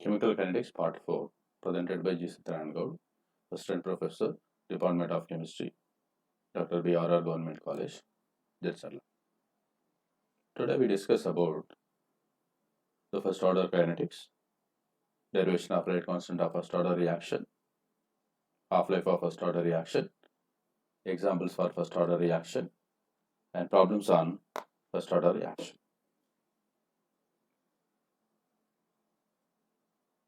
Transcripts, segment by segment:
Chemical Kinetics Part 4, presented by G. Sitharan, Assistant Professor, Department of Chemistry, Dr. BRR Government College, Jharsuguda. Today we discuss about the first order kinetics, derivation of rate constant of first order reaction, half-life of first order reaction, examples for first order reaction, and problems on first order reaction.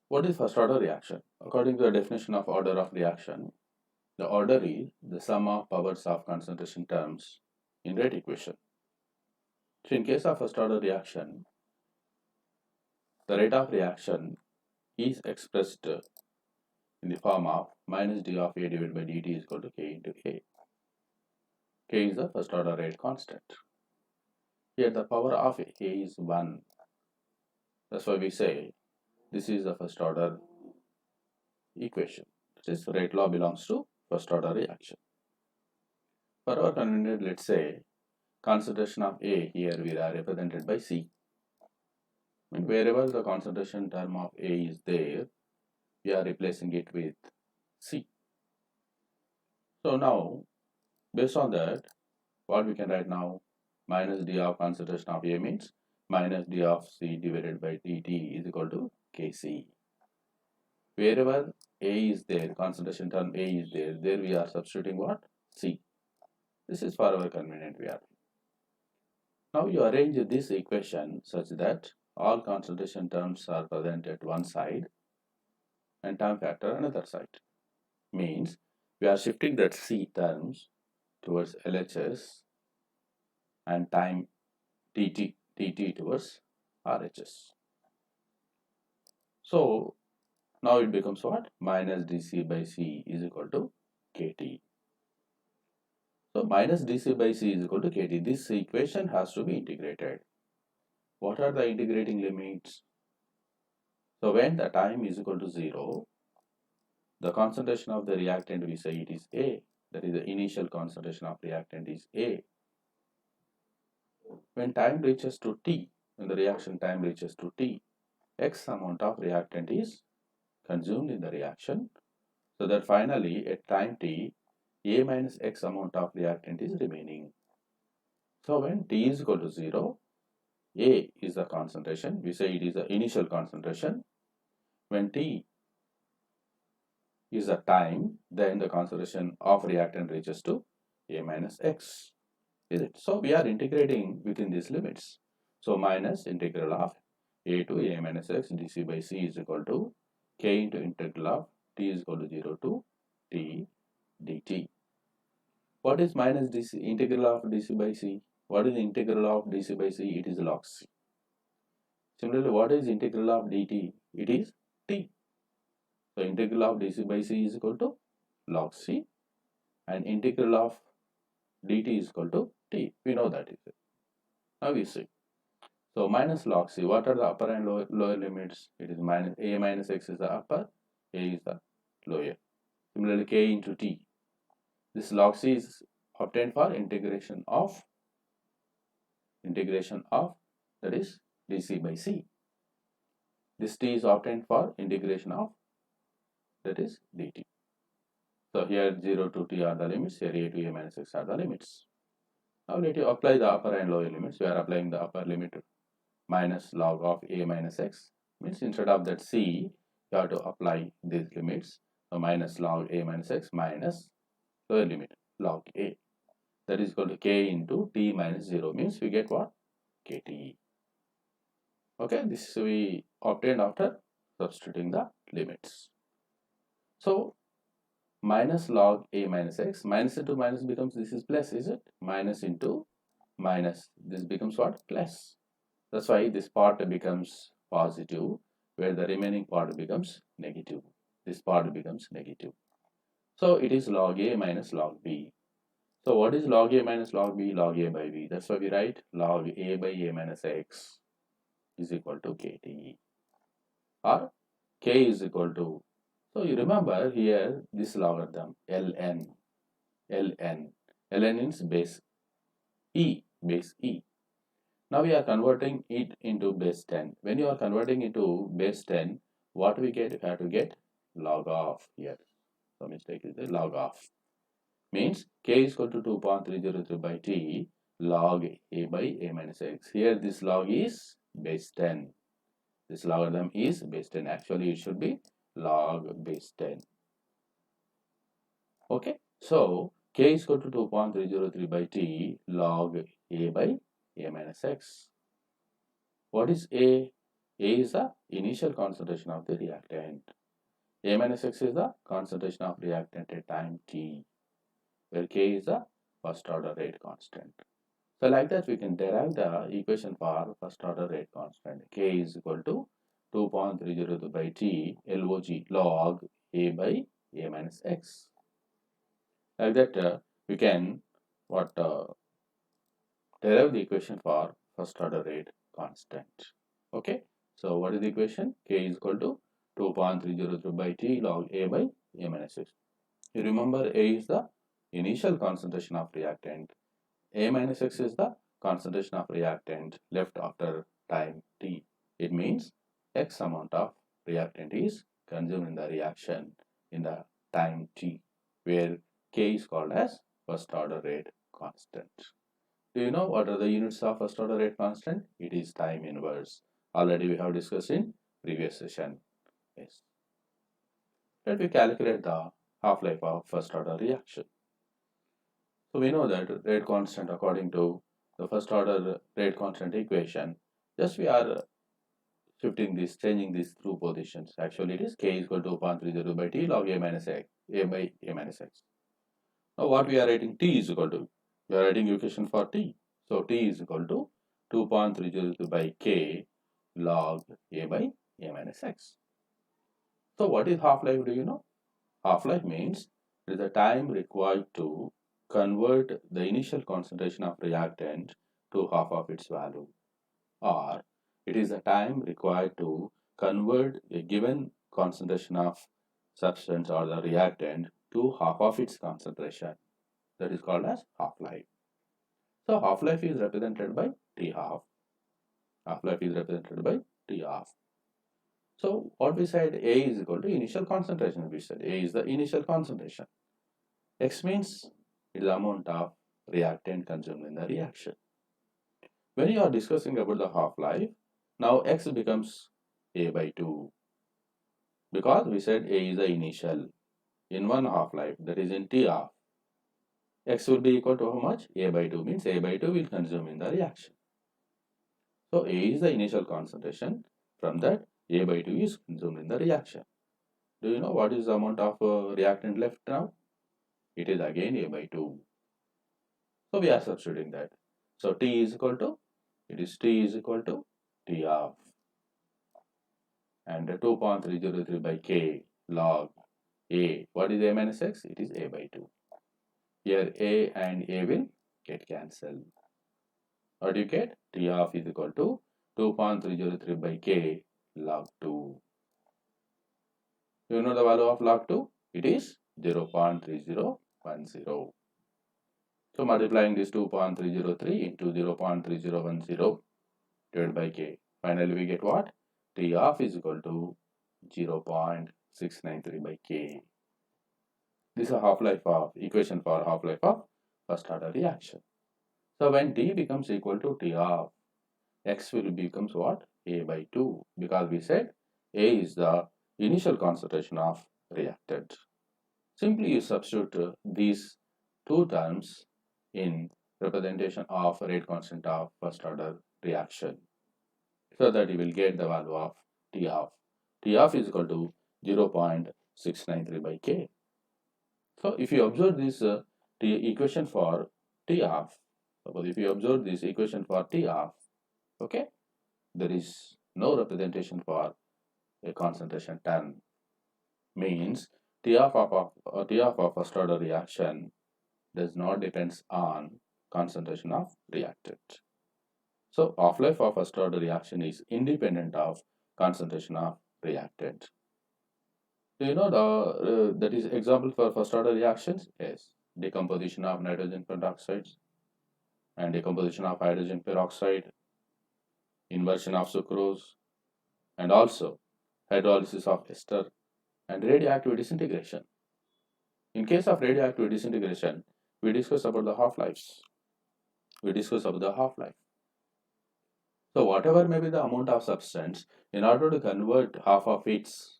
What is first order reaction? According to the definition of order of reaction, the order is the sum of powers of concentration terms in rate equation. So in case of first order reaction, the rate of reaction is expressed in the form of minus d of A divided by dt is equal to K into A. K is the first order rate constant. Here the power of A is 1. That's why we say this is the first order equation. This rate law belongs to first order reaction. For our convenience, let's say concentration of A here we are represented by C. And wherever the concentration term of A is there, we are replacing it with C. So now, based on that, what we can write now? Minus d of concentration of A means minus d of C divided by dt is equal to Kc. Wherever A is there, concentration term A is there we are substituting what? C. This is for our convenient we are. Now you arrange this equation such that all concentration terms are present at one side and time factor another side. Means we are shifting that C terms towards LHS and time dt towards RHS. So now it becomes what? Minus dc by c is equal to kt. So minus dc by c is equal to kt. This equation has to be integrated. What are the integrating limits? So when the time is equal to 0, the concentration of the reactant we say it is A. That is the initial concentration of reactant is A. When time reaches to T, when the reaction time reaches to T, X amount of reactant is consumed in the reaction, so that finally at time T, A minus X amount of reactant is remaining. So when T is equal to 0, A is the concentration, we say it is the initial concentration. When T is the time, then the concentration of reactant reaches to A minus X. Is it? So we are integrating within these limits. So minus integral of A to A minus X dc by c is equal to K into integral of T is equal to 0 to T dt. What is minus dc integral of dc by c? What is the integral of dc by c? It is log c. Similarly, what is integral of dt? It is t. So integral of dc by c is equal to log c, and integral of dt is equal to t. We know that is it. Now we see. So minus log c. What are the upper and lower limits? It is minus a minus x is the upper, a is the lower. Similarly, k into t. This log c is obtained for integration of that is dc by c. This t is obtained for integration of that is dt. So here 0 to t are the limits, here a to a minus x are the limits. Now let you apply the upper and lower limits. We are applying the upper limit minus log of a minus x, means instead of that c, you have to apply these limits. So minus log a minus x minus lower limit log a, that is equal to k into t minus 0, means we get what? Kt. Okay, this we obtained after substituting the limits. So minus log a minus x, minus into minus becomes, this is plus, is it? Minus into minus, this becomes what? Plus. That's why this part becomes positive, where the remaining part becomes negative. This part becomes negative. So it is log a minus log b. So what is log a minus log b? Log a by b. That's why we write log a by a minus x is equal to kt, or k is equal to, so you remember here this logarithm ln is base e. Now we are converting it into base 10. When you are converting into base 10, what we get? We have to get log of here. So mistake is the log of. Means k is equal to 2.303 by t log a by a minus x. Here this log is base 10. This logarithm is base 10. Actually, it should be log base 10. Okay. So k is equal to 2.303 by t log a by a minus x. What is A? A is the initial concentration of the reactant. A minus x is the concentration of reactant at time t, where K is the first order rate constant. So like that we can derive the equation for first order rate constant. K is equal to 2.302 by T log A by A minus x. Like that we can derive the equation for first order rate constant. Okay. So what is the equation? K is equal to 2.303 by T log A by A minus x. You remember A is the initial concentration of reactant. A minus x is the concentration of reactant left after time t. It means x amount of reactant is consumed in the reaction in the time t, where K is called as first order rate constant. Do you know what are the units of first order rate constant? It is time inverse. Already we have discussed in previous session. Yes. Let me calculate the half-life of first order reaction. So we know that rate constant according to the first order rate constant equation, just we are changing these two positions. Actually it is K is equal to 0.30 by T log A minus X, A by A minus X. Now what we are writing T is equal to, we are writing equation for T. So T is equal to 2.302 by K log A by A minus X. So what is half-life, do you know? Half-life means it is the time required to convert the initial concentration of reactant to half of its value, or it is the time required to convert a given concentration of substance or the reactant to half of its concentration. That is called as half-life. So half-life is represented by T half. Half-life is represented by T half. So what we said, A is equal to initial concentration. We said A is the initial concentration. X means it is the amount of reactant consumed in the reaction. When you are discussing about the half-life, now X becomes A by 2, because we said A is the initial in one half-life, that is in T half. X will be equal to how much? A by 2 means A by 2 will consume in the reaction. So A is the initial concentration. From that, A by 2 is consumed in the reaction. Do you know what is the amount of reactant left now? It is again A by 2. So we are substituting that. So T is equal to, T is equal to T half, and 2.303 by K log A. What is A minus X? It is A by 2. Here A and A will get cancelled. What do you get? T half is equal to 2.303 by K log 2. You know the value of log 2? It is 0.3010. So multiplying this 2.303 into 0.3010 divided by K. Finally we get what? T half is equal to 0.693 by K. This is a half-life of equation for half-life of first order reaction. So when T becomes equal to T half, X will becomes what? A by 2, because we said A is the initial concentration of reactant. Simply you substitute these two terms in representation of rate constant of first order reaction, so that you will get the value of T half. T half is equal to 0.693 by K. So if you observe this equation for T half, suppose if you observe this equation for T half, okay, there is no representation for a concentration term. Means T half of first order reaction does not depends on concentration of reactant. So half-life of first order reaction is independent of concentration of reactant. Do you know the that is example for first order reactions? Yes, decomposition of nitrogen peroxides and decomposition of hydrogen peroxide, inversion of sucrose, and also hydrolysis of ester, and radioactive disintegration. In case of radioactive disintegration, we discuss about the half-lives. So whatever may be the amount of substance, in order to convert half of its,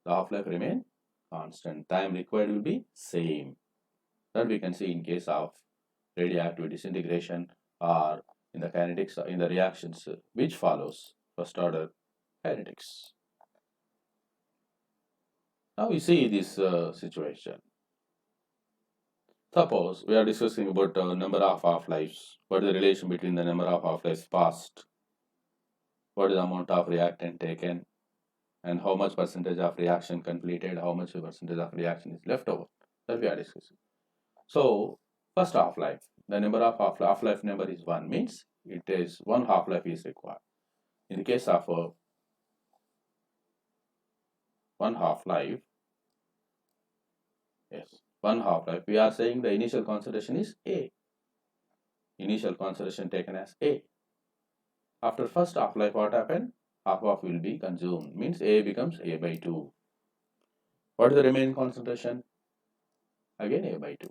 the half-life remain constant. Time required will be same. That we can see in case of radioactive disintegration or in the kinetics, in the reactions which follows first order kinetics. Now we see this situation. Suppose we are discussing about number of half-lives. What is the relation between the number of half-lives passed? What is the amount of reactant taken? And how much percentage of reaction completed? How much percentage of reaction is left over? That we are discussing. So first half-life, the number of half-life number is 1, means it is 1 half-life is required. In the case of 1 half-life, yes, 1 half-life, we are saying the initial concentration is A. Initial concentration taken as A. After first half-life, what happened? Half of will be consumed, means A becomes A by 2. What is the remaining concentration? Again A by 2.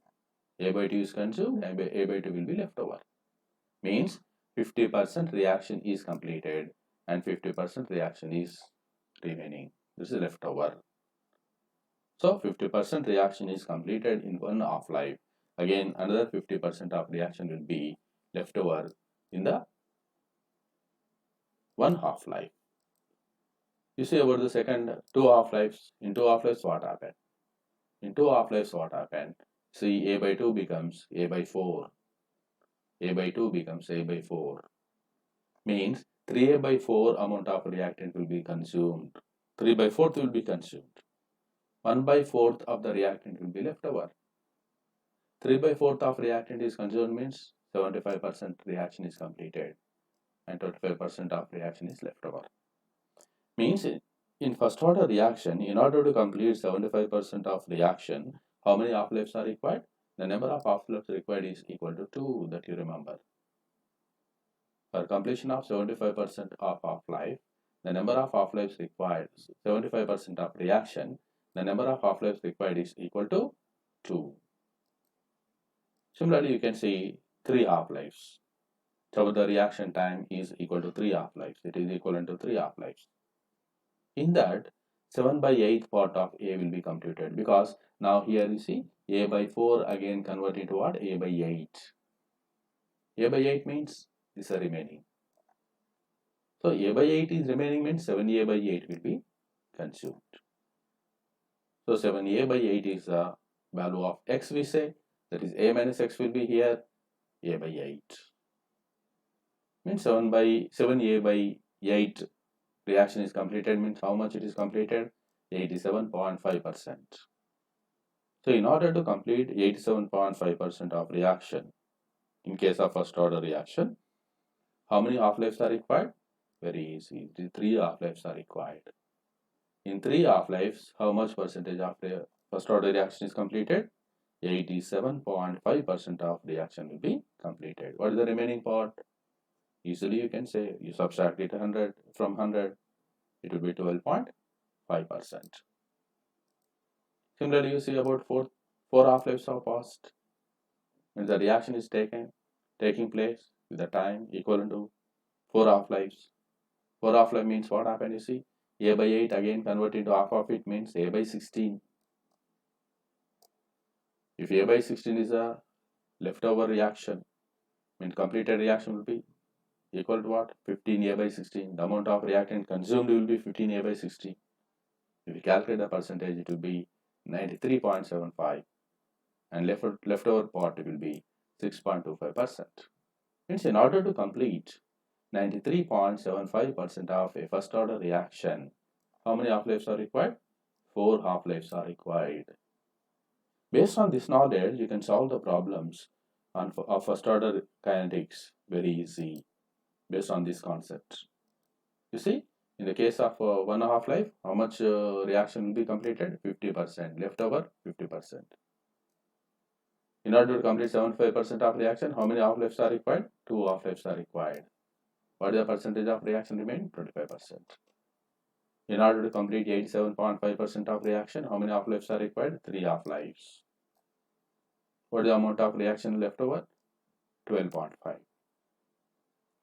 A by 2 is consumed, and A by 2 will be left over. Means 50% reaction is completed and 50% reaction is remaining. This is left over. So 50% reaction is completed in 1 half-life. Again, another 50% of reaction will be left over in the 1 half-life. You see about the second 2 half-lives. In 2 half-lives, what happened? In 2 half-lives, what happened? See, A by 2 becomes A by 4. A by 2 becomes A by 4. Means 3A by 4 amount of reactant will be consumed. 3 by 4th will be consumed. 1 by 4th of the reactant will be left over. 3 by 4th of reactant is consumed, means 75% reaction is completed and 25% of reaction is left over. Means in first order reaction, in order to complete 75% of reaction, how many half-lives are required? The number of half-lives required is equal to 2, that you remember. For completion of 75% of half-life, the number of half-lives required, 75% of reaction, the number of half-lives required is equal to 2. Similarly, you can see 3 half-lives. So the reaction time is equal to 3 half-lives. It is equivalent to 3 half-lives. In that, 7 by 8 part of A will be computed, because now here you see A by 4 again convert into what? A by 8. A by 8 means this is remaining. So A by 8 is remaining, means 7A by 8 will be consumed. So 7A by 8 is the value of X, we say. That is A minus X will be here, A by 8. Means 7A by 8 reaction is completed, means how much it is completed? 87.5%. So in order to complete 87.5% of reaction, in case of first order reaction, how many half-lives are required? Very easy. 3 half-lives are required. In 3 half-lives, how much percentage of the first order reaction is completed? 87.5% of reaction will be completed. What is the remaining part? Easily you can say, you subtract it 100 from 100, it will be 12.5%. Similarly, you see about 4 half-lives are passed. When the reaction is taking place with the time equivalent to 4 half-lives. 4 half-life means what happened, you see? A by 8 again convert into half of it, means A by 16. If A by 16 is a leftover reaction, means completed reaction will be equal to what? 15A by 16. The amount of reactant consumed will be 15A by 16. If you calculate the percentage, it will be 93.75, and leftover part will be 6.25%. Means in order to complete 93.75% of a first order reaction, how many half-lives are required? 4 half-lives are required. Based on this knowledge, you can solve the problems of first order kinetics very easy based on this concept. You see, in the case of 1 half-life, how much reaction will be completed? 50%. Leftover 50%. In order to complete 75% of reaction, how many half-lives are required? 2 half-lives are required. What is the percentage of reaction remain? 25%. In order to complete 87.5% of reaction, how many half-lives are required? 3 half-lives. What is the amount of reaction left over? 12.5.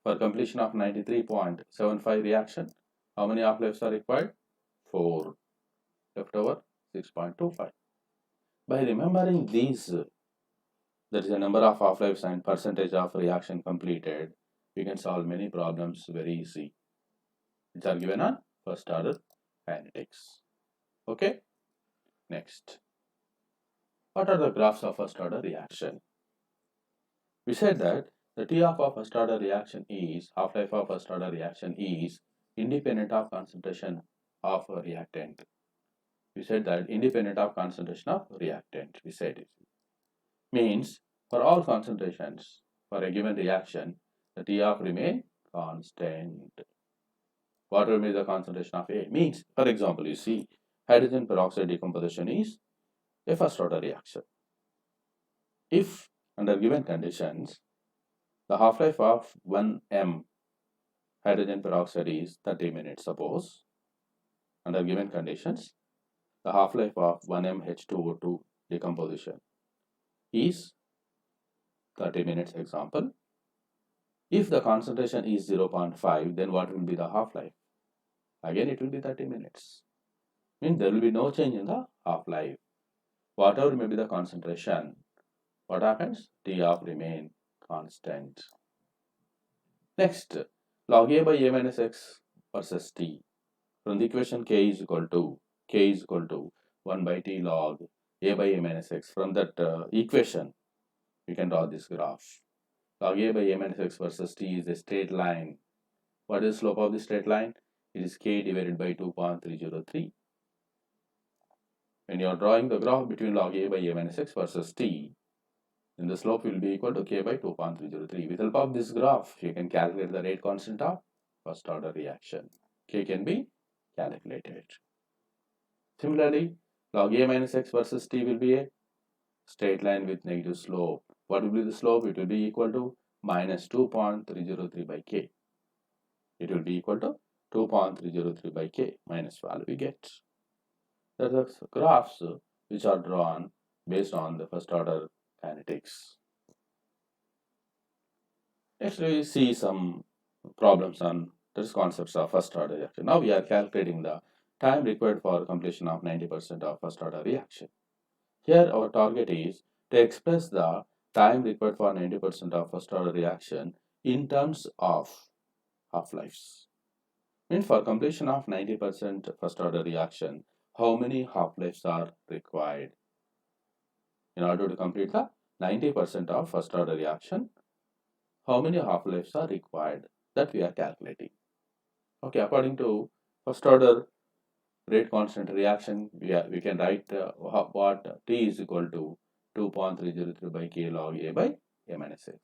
For completion of 93.75 reaction, how many half-lives are required? 4. Left over 6.25. By remembering these, that is the number of half-lives and percentage of reaction completed, we can solve many problems very easy. Which are given on first order kinetics. Okay, next. What are the graphs of first order reaction? We said that the T of a first order reaction is, half-life of first order reaction is independent of concentration of a reactant. We said that independent of concentration of reactant. We said it. Means for all concentrations for a given reaction, the T of remain constant. What will be the concentration of A? Means, for example, you see hydrogen peroxide decomposition is a first order reaction. If under given conditions, the half-life of 1m hydrogen peroxide is 30 minutes, suppose, under given conditions, the half-life of 1m H2O2 decomposition is 30 minutes, example. If the concentration is 0.5, then what will be the half-life? Again, it will be 30 minutes. Means there will be no change in the half-life. Whatever may be the concentration, what happens? T of remain constant. Next, log A by A minus x versus T. From the equation k is equal to 1 by T log A by A minus x. From that equation, we can draw this graph. Log A by A minus x versus T is a straight line. What is the slope of the straight line? It is k divided by 2.303. When you are drawing the graph between log A by A minus x versus T, then the slope will be equal to k by 2.303. With help of this graph, you can calculate the rate constant of first order reaction. K can be calculated. Similarly, log A minus x versus T will be a straight line with negative slope. What will be the slope? It will be equal to minus 2.303 by k. It will be equal to 2.303 by k minus value we get. That is the graphs which are drawn based on the first order kinetics. Next, we see some problems on these concepts of first order reaction. Now we are calculating the time required for completion of 90% of first order reaction. Here our target is to express the time required for 90% of first order reaction in terms of half-lives. Means for completion of 90% first order reaction, how many half-lives are required? In order to complete the 90% of first order reaction, how many half-lives are required? That we are calculating. Okay, according to first order rate constant reaction, we can write what T is equal to 2.303 by k log A by A minus x.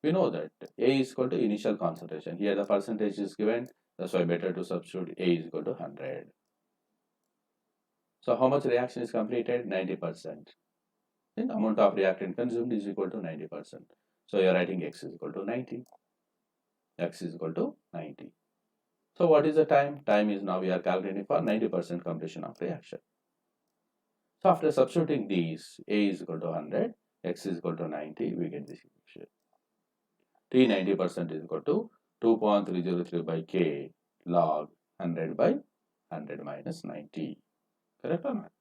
We know that A is equal to initial concentration. Here the percentage is given, that's why better to substitute A is equal to 100. So how much reaction is completed? 90%. Then amount of reactant consumed is equal to 90%. So you are writing X is equal to 90. X is equal to 90. So what is the time? Time is now we are calculating for 90% completion of reaction. So after substituting these, A is equal to 100, X is equal to 90, we get this equation. T 90% is equal to 2.303 by K log 100 by 100 minus 90. Correct or not?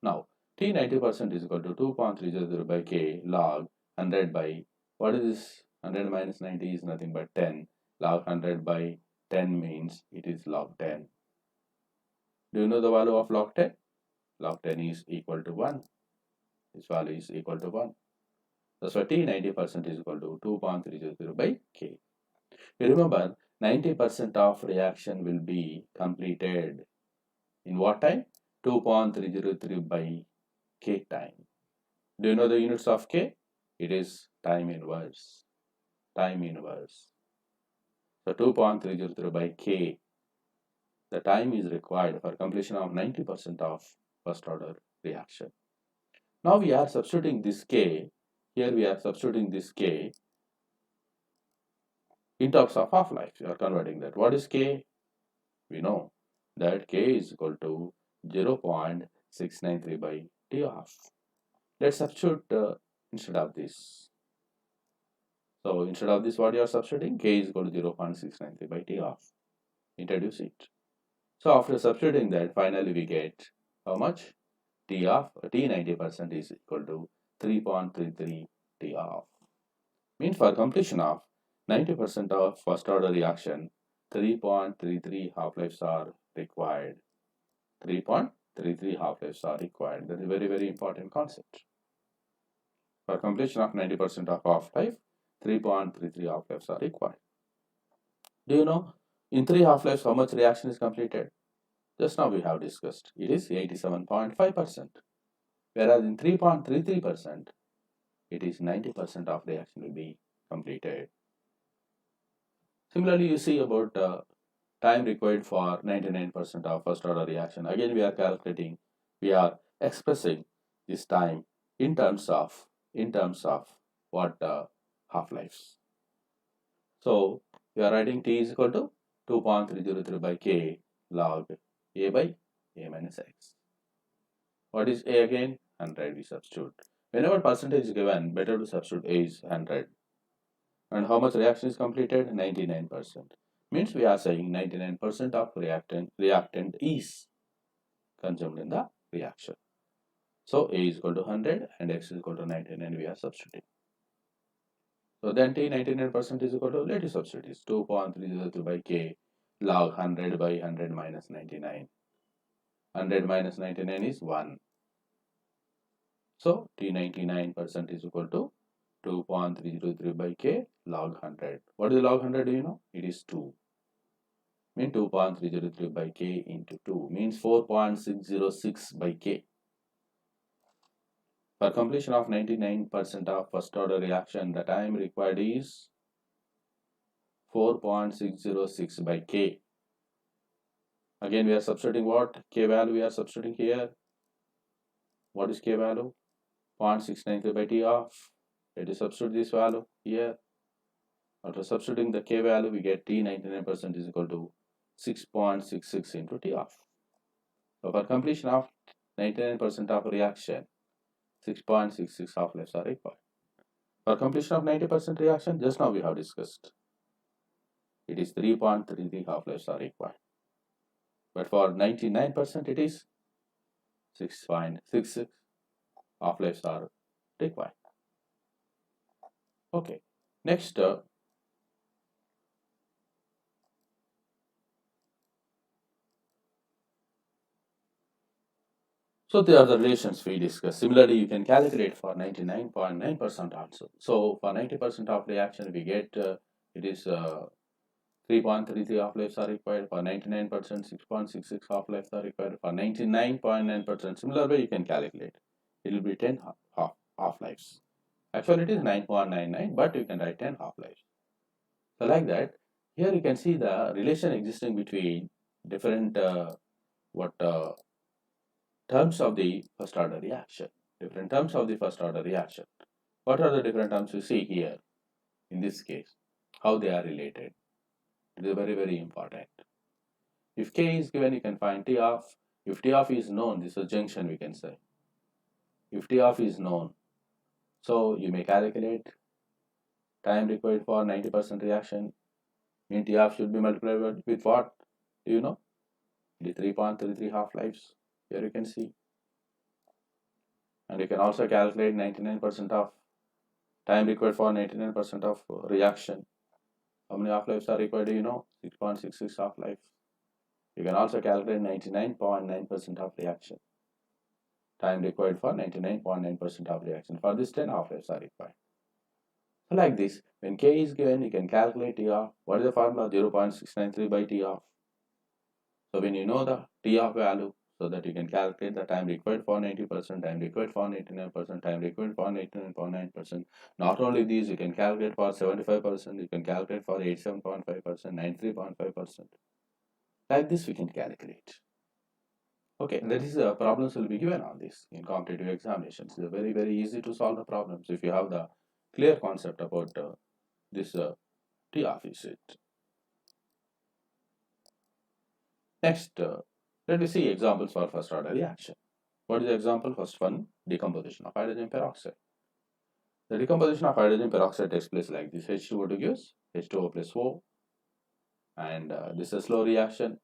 Now, T 90% is equal to 2.303 by K log 100 by, what is this? 100 minus 90 is nothing but 10. Log 100 by 10 means it is log 10. Do you know the value of log 10? Log 10 is equal to 1. This value is equal to 1. That's why T 90% is equal to 2.303 by K. You remember 90% of reaction will be completed in what time? 2.303 by K time. Do you know the units of K? It is time inverse. Time inverse. So 2.303 by K, the time is required for completion of 90% of first order reaction. Now we are substituting this K, here we are substituting this K in terms of half-life. We are converting that. What is K? We know that K is equal to 0.693 by T of. Let's substitute instead of this. So instead of this, what you are substituting? K is equal to 0.693 by T of. Introduce it. So after substituting that, finally we get how much? T of T 90% is equal to 3.33 T of. Means for completion of 90% of first order reaction, 3.33 half-lives are required. 3.33 half-lives are required. That is a very important concept. For completion of 90% of half-life, 3.33 half-lives are required. Do you know in 3 half-lives how much reaction is completed? Just now we have discussed. It is 87.5%. Whereas in 3.33%, it is 90% of reaction will be completed. Similarly, you see about time required for 99% of first order reaction. Again, we are calculating, we are expressing this time in terms of what half-lives. So we are writing T is equal to 2.303 by K log A by A minus X. What is A again? 100 we substitute. Whenever percentage is given, better to substitute A is 100. And how much reaction is completed? 99%. Means we are saying 99% of reactant is consumed in the reaction. So A is equal to 100 and X is equal to 99 we are substituting. So then T 99% is equal to, let us substitute this 2.303 by K log 100 by 100 minus 99. 100 minus 99 is 1. So T 99% is equal to 2.303 by K log 100. What is log 100? Do you know? It is 2. Means 2.303 by K into 2 means 4.606 by K. For completion of 99% of first order reaction, the time required is 4.606 by K. Again, we are substituting what? K value we are substituting here. What is K value? 0.693 by T of. Let us substitute this value here. After substituting the K value, we get T 99% is equal to 6.66 into T of. So for completion of 99% of reaction, 6.66 half-lives are required. For completion of 90% reaction, just now we have discussed, it is 3.33 half-lives are required. But for 99%, it is 6.66 half-lives are required. Okay, next so there are the relations we discussed. Similarly, you can calculate for 99.9% also. So for 90% of reaction, we get it is 3.33 half-lives are required. For 99%, 6.66 half-lives are required. For 99.9%, similar way you can calculate. It will be 10 half-lives. Actually, it is 9.99, but you can write 10 half-lives. So like that, here you can see the relation existing between different terms of the first order reaction. Different terms of the first order reaction. What are the different terms you see here in this case? How they are related. It is very important. If K is given, you can find T of. If T of is known, this is a junction we can say. If T of is known, so you may calculate time required for 90% reaction. Mean T of should be multiplied with what? Do you know? It is 3.33 half-lives. Here you can see. And you can also calculate 99% of time required for 99% of reaction. How many half-lives are required? Do you know? 6.66 half-lives. You can also calculate 99.9% of reaction. Time required for 99.9% of reaction. For this, 10 half-lives are required. So like this, when K is given, you can calculate T of. What is the formula? 0.693 by T of. So when you know the T of value, so that you can calculate the time required for 90%, time required for 99%, time required for 99.9%. Not only these, you can calculate for 75%, you can calculate for 87.5%, 93.5%. Like this, we can calculate. Okay, that is problems will be given on this in competitive examinations. It's very easy to solve the problems if you have the clear concept about this T of is it. Next, let us see examples for first order reaction. What is the example? First one, decomposition of hydrogen peroxide. The decomposition of hydrogen peroxide takes place like this. H2O2 gives H2O plus O, and this is a slow reaction,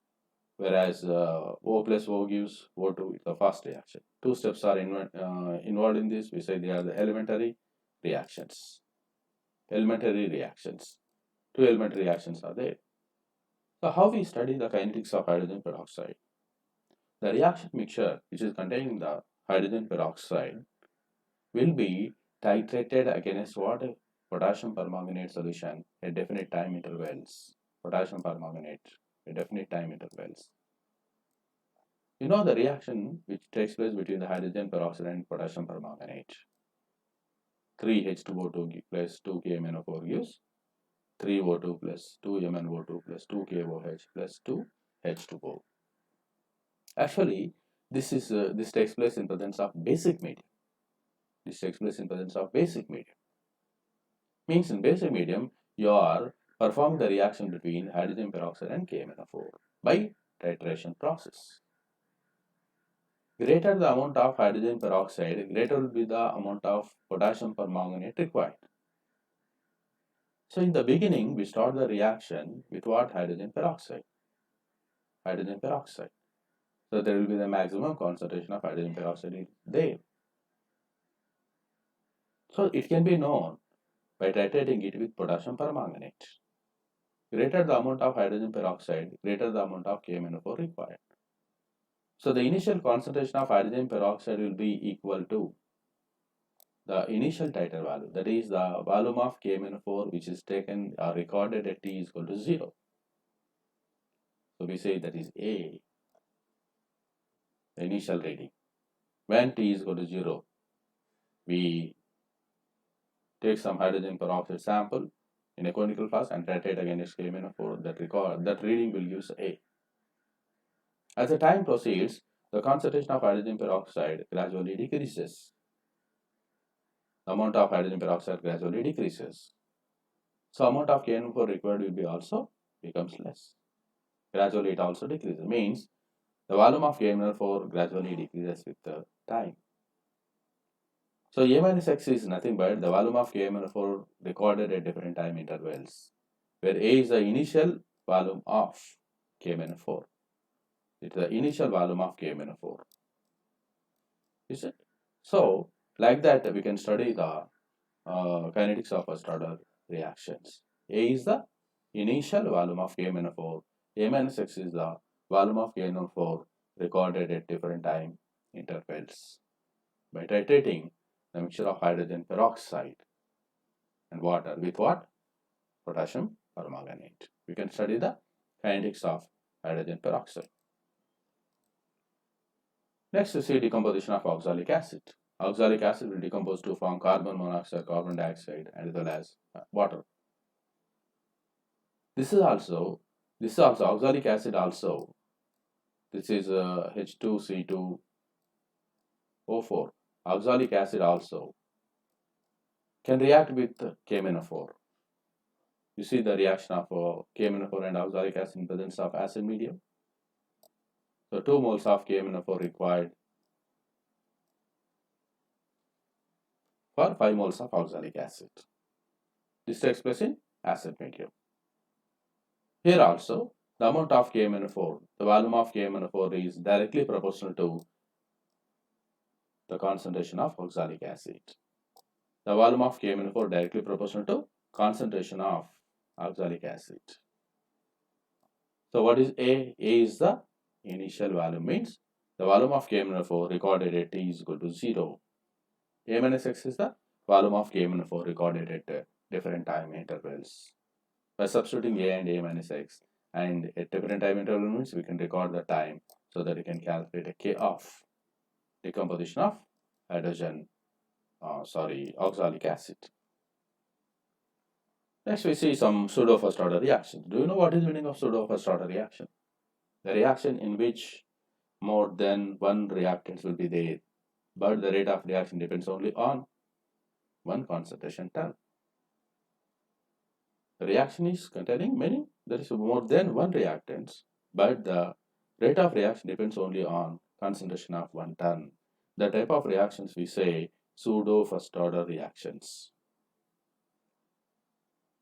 whereas O plus O gives O2. It's a fast reaction. Two steps are involved in this. We say they are the elementary reactions. Elementary reactions. Two elementary reactions are there. So how we study the kinetics of hydrogen peroxide? The reaction mixture which is containing the hydrogen peroxide will be titrated against what? Potassium permanganate solution at definite time intervals. Potassium permanganate at definite time intervals. You know the reaction which takes place between the hydrogen peroxide and potassium permanganate. 3H2O2 plus 2KMnO4 gives 3O2 plus 2MnO2 plus 2KOH plus 2H2O. Actually, this takes place in presence of basic medium. This takes place in presence of basic medium. Means in basic medium, you are performing the reaction between hydrogen peroxide and KMnO4 by titration process. Greater the amount of hydrogen peroxide, greater will be the amount of potassium permanganate required. So in the beginning, we start the reaction with what? Hydrogen peroxide. Hydrogen peroxide. So there will be the maximum concentration of hydrogen peroxide there. So it can be known by titrating it with potassium permanganate. Greater the amount of hydrogen peroxide, greater the amount of KMnO4 required. So the initial concentration of hydrogen peroxide will be equal to the initial titer value, that is the volume of KMnO4 which is taken or recorded at T is equal to 0. So we say that is A, the initial reading. When T is equal to 0, we take some hydrogen peroxide sample in a conical flask and titrate against KMnO4. That reading will use A. As the time proceeds, the concentration of hydrogen peroxide gradually decreases. The amount of hydrogen peroxide gradually decreases. So amount of KMnO4 required will be also becomes less. Gradually it also decreases. Means the volume of KMnO4 gradually decreases with the time. So A minus X is nothing but the volume of KMnO4 recorded at different time intervals, where A is the initial volume of KMnO4. It's the initial volume of KMnO4. Is it? So like that we can study the kinetics of first order reactions. A is the initial volume of KMnO4. A minus X is the volume of KMnO4 recorded at different time intervals. By titrating the mixture of hydrogen peroxide and water with what? Potassium permanganate. We can study the kinetics of hydrogen peroxide. Next, we see decomposition of oxalic acid. Oxalic acid will decompose to form carbon monoxide, carbon dioxide, as well as water. This is also oxalic acid also. This is H2C2O4. Oxalic acid also can react with KMnO4. You see the reaction of KMnO4 and oxalic acid in presence of acid medium. So 2 moles of KMnO4 required for 5 moles of oxalic acid. This takes place in acid medium. Here also, the amount of KMnO4, the volume of KMnO4 is directly proportional to the concentration of oxalic acid. The volume of KMnO4 directly proportional to concentration of oxalic acid. So what is A? A is the initial volume, means the volume of KMnO4 recorded at T is equal to 0. A minus X is the volume of KMnO4 recorded at different time intervals. By substituting A and A minus X and at different time intervals, means we can record the time so that we can calculate a K of decomposition of oxalic acid. Next we see some pseudo first order reaction. Do you know what is the meaning of pseudo first order reaction? The reaction in which more than one reactants will be there, but the rate of reaction depends only on one concentration term. The reaction is containing there is more than one reactants, but the Rate of reaction depends only on concentration of one term. The type of reactions we say pseudo first order reactions.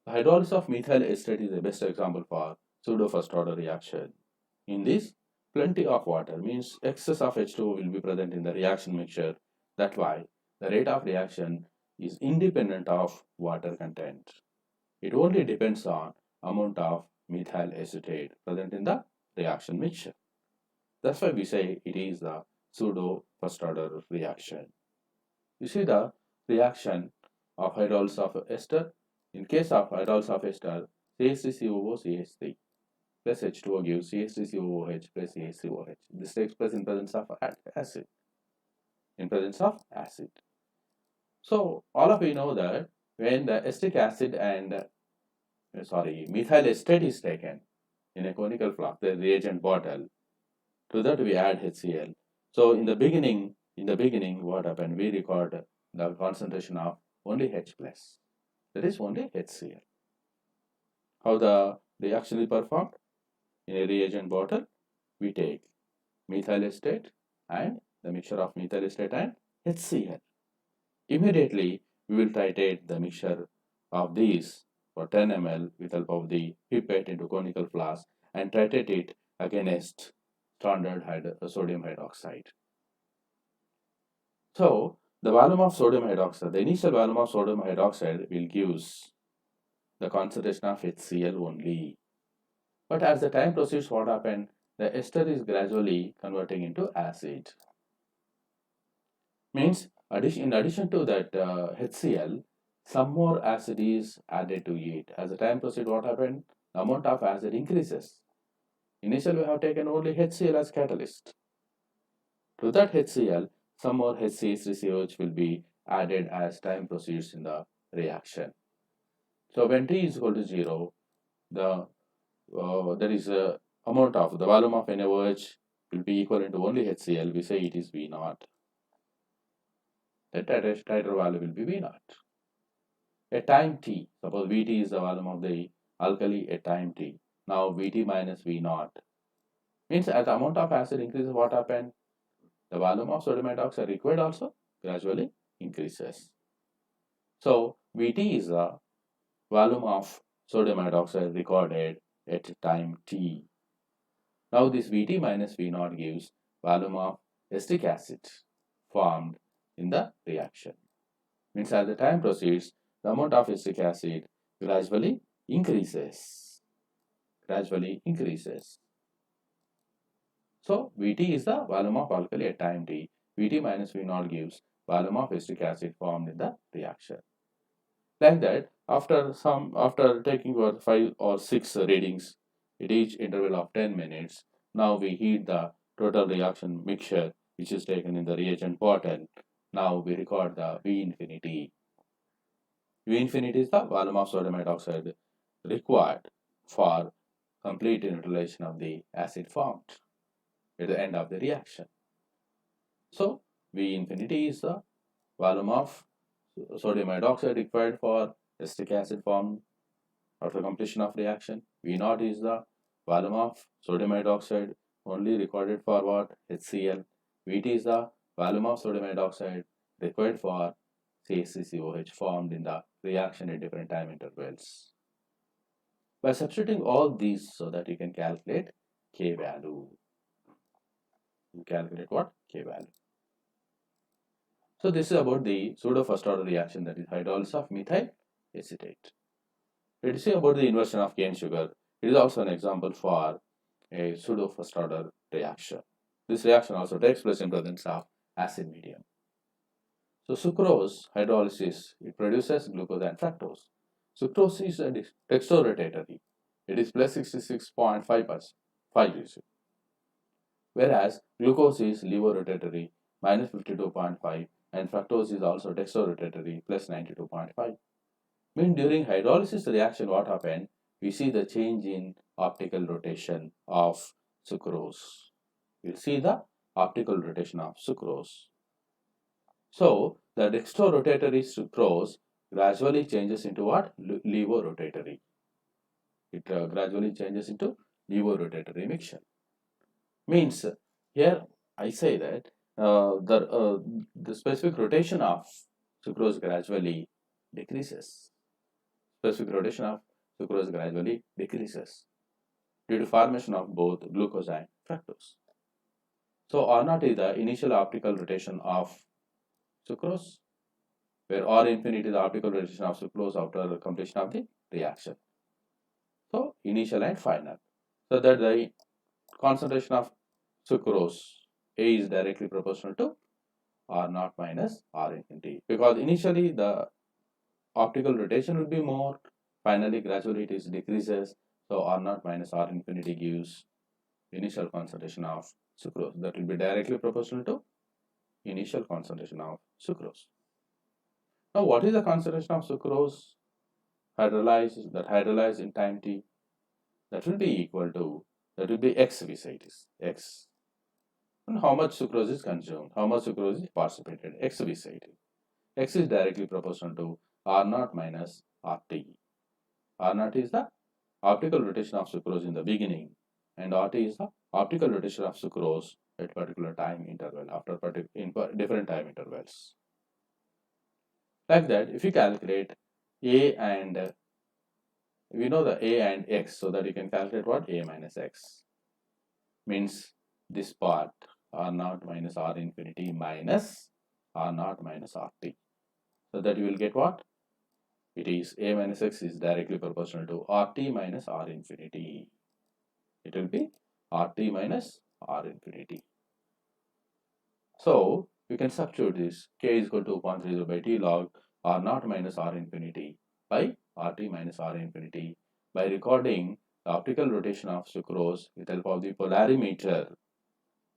The hydrolysis of methyl acetate is the best example for pseudo first order reaction. In this, plenty of water means excess of H2O will be present in the reaction mixture. That's why the rate of reaction is independent of water content. It only depends on amount of methyl acetate present in the reaction mixture. That's why we say it is the pseudo first order reaction. You see the reaction of hydrolysis of ester. In case of hydrolysis of ester, CH3COO CH3 plus H2O gives CH3COOH plus CH3OH. This takes place in presence of acid. In presence of acid. So all of you know that when the acetic acid and methyl acetate is taken in a conical flask, the reagent bottle, to that we add HCl. So in the beginning, what happened? We record the concentration of only H plus. That is only HCl. How the reaction is performed? In a reagent bottle, we take methyl acetate and the mixture of methyl acetate and HCl. Immediately, we will titrate the mixture of these for 10 ml with help of the pipette into conical flask and titrate it against standard sodium hydroxide. So, the volume of sodium hydroxide, the initial volume of sodium hydroxide will give the concentration of HCl only. But as the time proceeds, what happened? The ester is gradually converting into acid. Means, in addition to that HCl, some more acid is added to it. As the time proceeds, what happened? The amount of acid increases. Initially, we have taken only HCl as catalyst. To that HCl, some more HCH3COH will be added as time proceeds in the reaction. So when T is equal to 0, there is a amount of the volume of NaOH will be equivalent to only HCl. We say it is V naught. The titer value will be V naught. At time T, suppose Vt is the volume of the alkali at time T. Now Vt minus V naught means as the amount of acid increases, what happened? The volume of sodium hydroxide required also gradually increases. So Vt is the volume of sodium hydroxide recorded at time T. Now this Vt minus V naught gives volume of acetic acid formed in the reaction. Means as the time proceeds, the amount of acetic acid gradually increases. So Vt is the volume of alkali at time T. Vt minus V naught gives volume of acetic acid formed in the reaction. Like that, after taking 5 or 6 readings at each interval of 10 minutes, now we heat the total reaction mixture which is taken in the reagent bottle. Now we record the V infinity. V infinity is the volume of sodium hydroxide required for complete neutralization of the acid formed at the end of the reaction. So V infinity is the volume of sodium hydroxide required for acetic acid formed after completion of reaction. V naught is the volume of sodium hydroxide only recorded for what? HCl. Vt is the volume of sodium hydroxide required for CH3COH formed in the reaction at different time intervals. By substituting all these so that you can calculate K value. You calculate what? K value. So this is about the pseudo first order reaction, that is hydrolysis of methyl acetate. Let us see about the inversion of cane sugar. It is also an example for a pseudo first order reaction. This reaction also takes place in presence of acid medium. So sucrose hydrolysis, it produces glucose and fructose. Sucrose is a dextrorotatory. It is plus 66.5%, whereas glucose is levorotatory, minus 52.5, and fructose is also dextrorotatory, plus 92.5. Mean during hydrolysis reaction, what happened? We see the change in optical rotation of sucrose. We'll see the optical rotation of sucrose. So the dextrorotatory sucrose gradually changes into what? Levorotatory. It gradually changes into levorotatory mixture. Means here I say that the specific rotation of sucrose gradually decreases. Specific rotation of sucrose gradually decreases due to formation of both glucose and fructose. So R naught is the initial optical rotation of sucrose, where R infinity is the optical rotation of sucrose after the completion of the reaction. So initial and final. So that the concentration of sucrose A is directly proportional to R naught minus R infinity, because initially the optical rotation will be more, finally gradually it is decreases, so R naught minus R infinity gives initial concentration of sucrose that will be directly proportional to initial concentration of sucrose. Now what is the concentration of sucrose hydrolyzed in time t? That will be equal to, that will be x, we say it is x. And how much sucrose is consumed, how much sucrose is participated, x we say it is. X is directly proportional to R naught minus RT. R naught is the optical rotation of sucrose in the beginning, and RT is the optical rotation of sucrose at particular time interval after different time intervals. Like that, if you calculate A and we know the A and X, so that you can calculate what A minus X means this part R naught minus R infinity minus R naught minus RT. So that you will get what? It is A minus X is directly proportional to RT minus R infinity. It will be RT minus R infinity. So you can substitute this. K is equal to 0.30 by T log R naught minus R infinity by RT minus R infinity by recording the optical rotation of sucrose with the help of the polarimeter.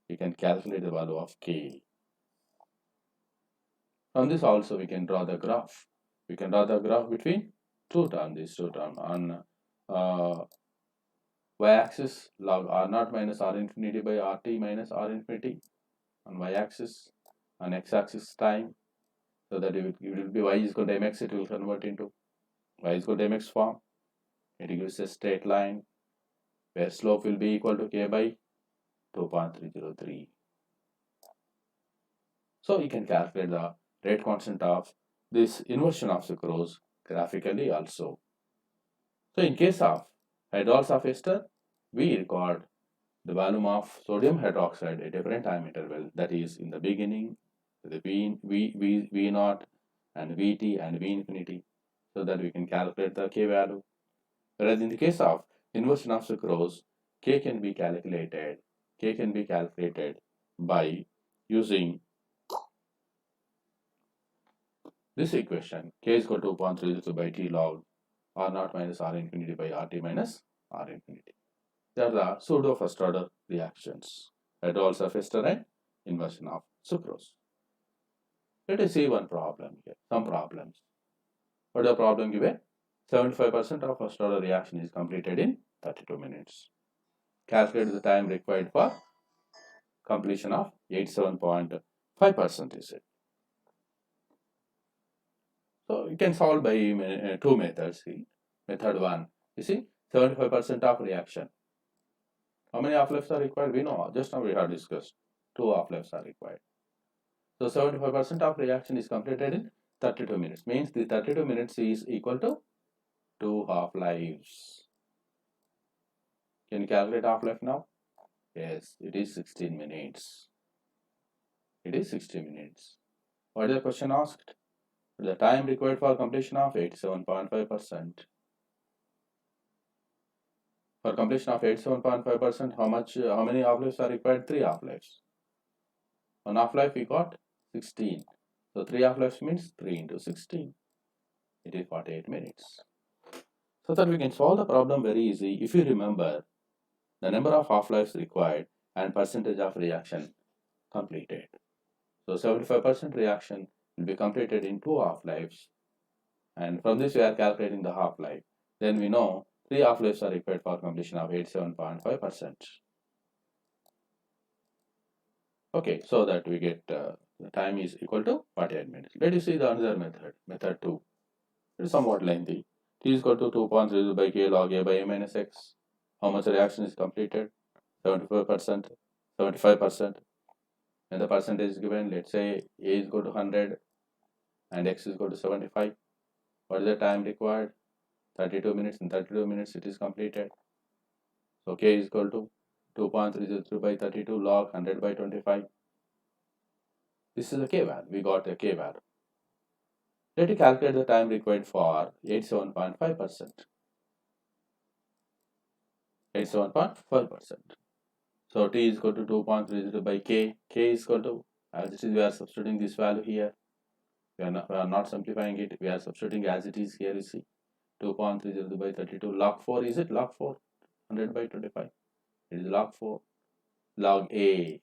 You can calculate the value of K. From this also we can draw the graph. We can draw the graph between these two terms. On y-axis log R naught minus R infinity by RT minus R infinity on y-axis, on x-axis time, so that it will be y is equal to mx, it will convert into y is equal to mx form. It gives a straight line where slope will be equal to k by 2.303. So you can calculate the rate constant of this inversion of sucrose graphically also. So in case of hydrols of ester, we record the volume of sodium hydroxide at different time interval, that is in the beginning, the V naught and Vt and V infinity, so that we can calculate the K value. Whereas in the case of inversion of sucrose, K can be calculated by using this equation. K is equal to 0.32 by T log R naught minus R infinity by RT minus R infinity. They are the pseudo first order reactions. Hydrols of ester and inversion of sucrose. Let us see one problem here. Some problems. What is the problem given? 75% of first order reaction is completed in 32 minutes. Calculate the time required for completion of 87.5% is it. So you can solve by two methods. Method 1, you see 75% of reaction. How many half-lives are required? We know, just now we have discussed. 2 half-lives are required. So 75% of reaction is completed in 32 minutes. Means the 32 minutes is equal to 2 half-lives. Can you calculate half-life now? Yes, it is 16 minutes. It is 60 minutes. What is the question asked? The time required for completion of 87.5%. For completion of 87.5%, how many half-lives are required? 3 half-lives. On half-life we got 16. So 3 half-lives means 3 into 16. It is 48 minutes. So that we can solve the problem very easy if you remember the number of half-lives required and percentage of reaction completed. So 75% reaction will be completed in 2 half-lives, and from this we are calculating the half-life. Then we know 3 half-lives are required for completion of 87.5%. Okay, so that we get the time is equal to 48 minutes. Let us see the another method, method 2. It is somewhat lengthy. T is equal to 2.30 by K log A by A minus X. How much reaction is completed? 75%. 75%. When the percentage is given, let's say A is equal to 100 and X is equal to 75. What is the time required? 32 minutes. In 32 minutes it is completed. So K is equal to 2.303 by 32 log 100 by 25. This is the K value. We got a K value. Let us calculate the time required for 87.5%. 87.5%. So T is equal to 2.30 by K. K is equal to, as it is, we are substituting this value here. We are not simplifying it. We are substituting as it is here. You see, 2.30 by 32 log 4. Is it log 4? 100 by 25. It is log 4. Log A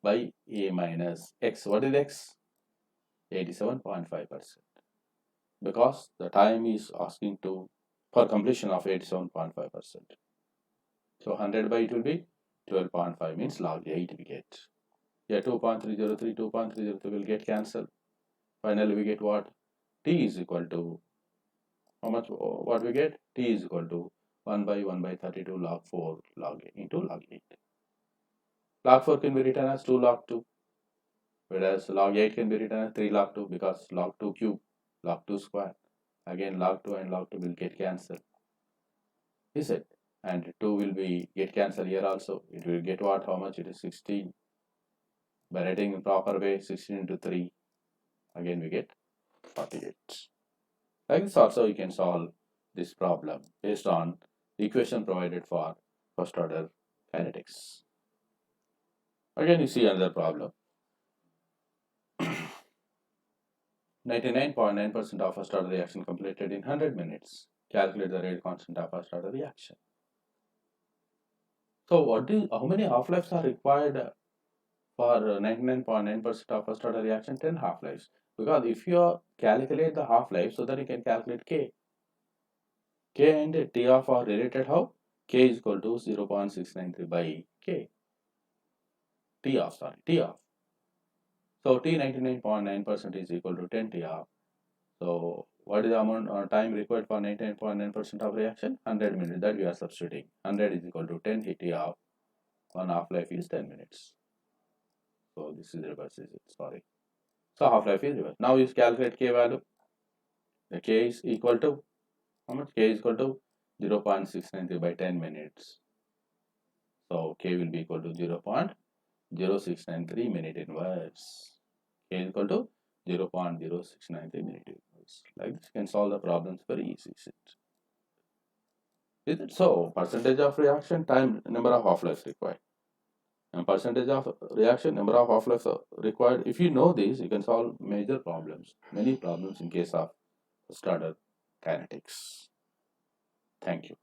by A minus X. What is X? 87.5%. Because the time is asking for completion of 87.5%. So 100 by it will be 12.5, means log 8 we get. Yeah, 2.303, 2.303 will get cancelled. Finally we get what? T is equal to, how much, what we get? T is equal to 1 by 32 log 4 log 8 into log 8. Log 4 can be written as 2 log 2, whereas log 8 can be written as 3 log 2 because log 2 cube, log 2 square. Again log 2 and log 2 will get cancelled. Is it? And 2 will be get cancelled here also. It will get what? How much? It is 16. By writing in proper way, 16 into 3. Again we get 48. Like this also you can solve this problem based on the equation provided for first order kinetics. Again you see another problem. 99.9% of first order reaction completed in 100 minutes. Calculate the rate constant of first order reaction. So how many half-lives are required for 99.9% of first order reaction? 10 half-lives. Because if you calculate the half-life, so that you can calculate K. K and T off are related how? K is equal to 0.693 by K. T off. So T 99.9% is equal to 10 T off. So what is the amount or time required for 99.9% of reaction? 100 minutes, that we are substituting. 100 is equal to 10 T off. One half-life is 10 minutes. So this is reverse, is it? Sorry. So half-life is reverse. Now you calculate K value. The K is equal to, how much? K is equal to 0.693 by 10 minutes. So K will be equal to 0.0693 minute inverse. K is equal to 0.0693 minute inverse. Like this, you can solve the problems very easy. Is it? So percentage of reaction, time, number of half-lives required. And percentage of reaction, number of half-lives required. If you know this, you can solve major problems, many problems in case of first order kinetics. Thank you.